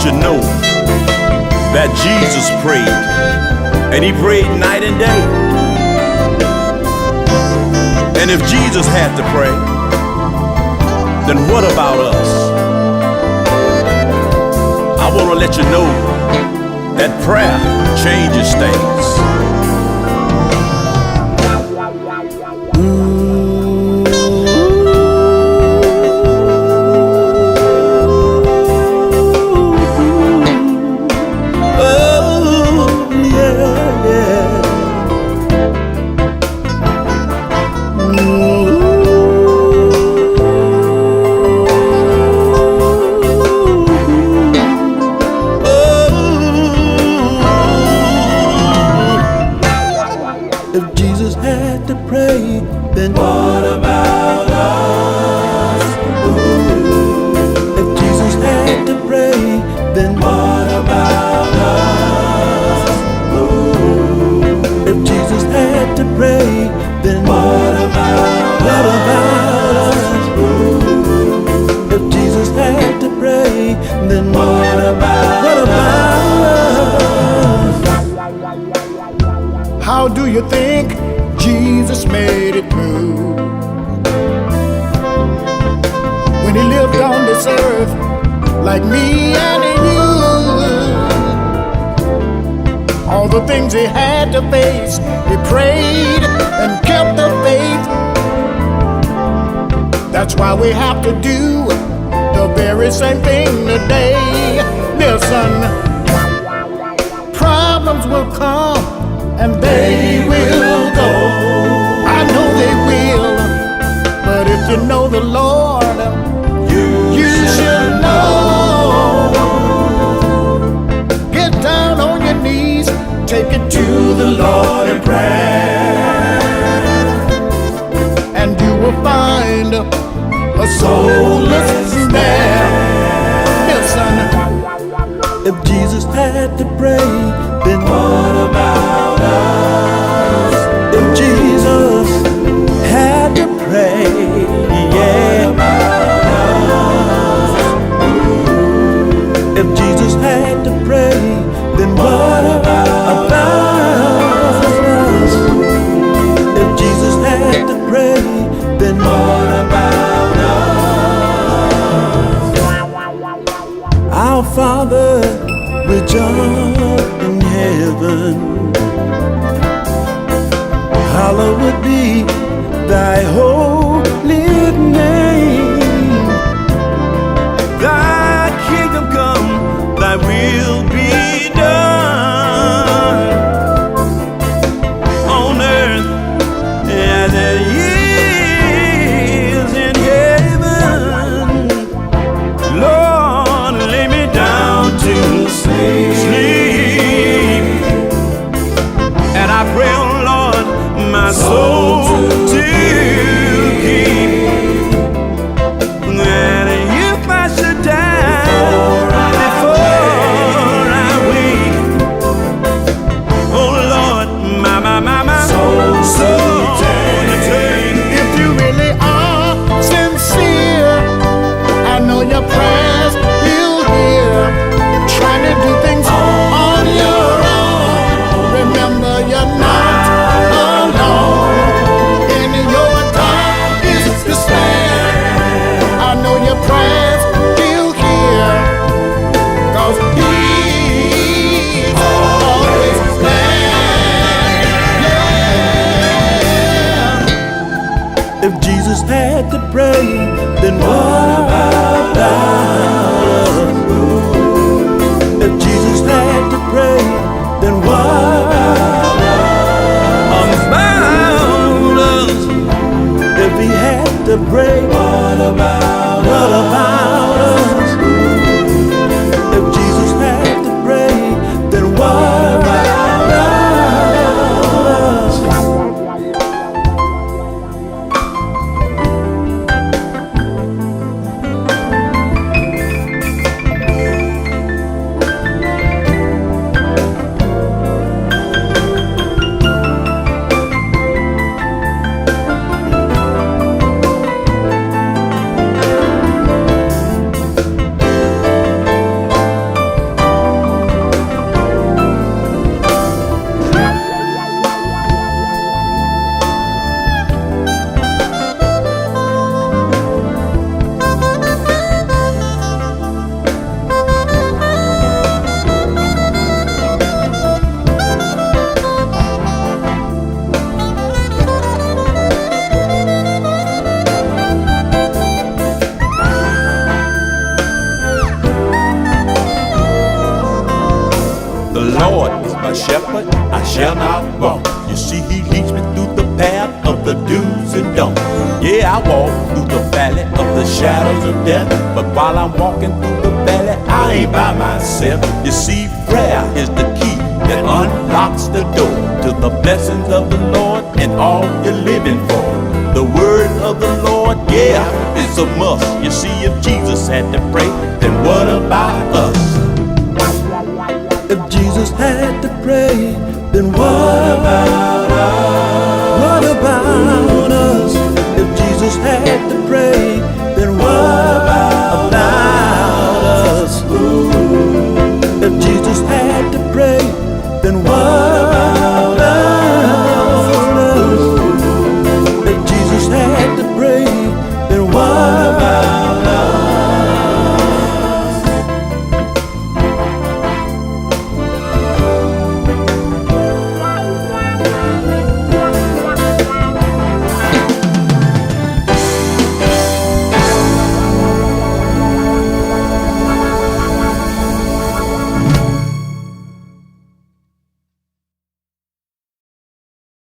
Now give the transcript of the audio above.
let you know that Jesus prayed, and he prayed night and day. And if Jesus had to pray, then what about us? I want to let you know that prayer changes things. If Jesus had to pray, then what about us? Ooh. If Jesus had to pray, then what about us? Ooh. If Jesus had to pray, then what about us? Ooh. If Jesus had to pray, then what about us? How do you think Jesus made it through? When he lived on this earth like me and you, all the things he had to face, he prayed and kept the faith. That's why we have to do the very same thing today. Listen, problems will come and they will go. I know they will. But if you know the Lord, you should know. Get down on your knees, take it to the Lord in prayer, and you will find a soulless man. Listen, if Jesus had to pray, then what about us? If Jesus had to pray, yeah. What about us? If Jesus had to pray, then what about us? If Jesus had to pray, then what about us? Our Father, which art in heaven, hallowed be thy holy name. Thy kingdom come, thy will be done on earth as it is in heaven. Lord, lay me down to sleep. And I pray, oh Lord, my soul to keep. And if I should die before I The Lord is my shepherd, I shall not want. You see, he leads me through the path of the do's and don'ts. Yeah, I walk through the valley of the shadows of death, but while I'm walking through the valley, I ain't by myself. You see, prayer is the key that unlocks the door to the blessings of the Lord and all you're living for. The word of the Lord, yeah, is a must. You see, if Jesus had to pray, then what about us?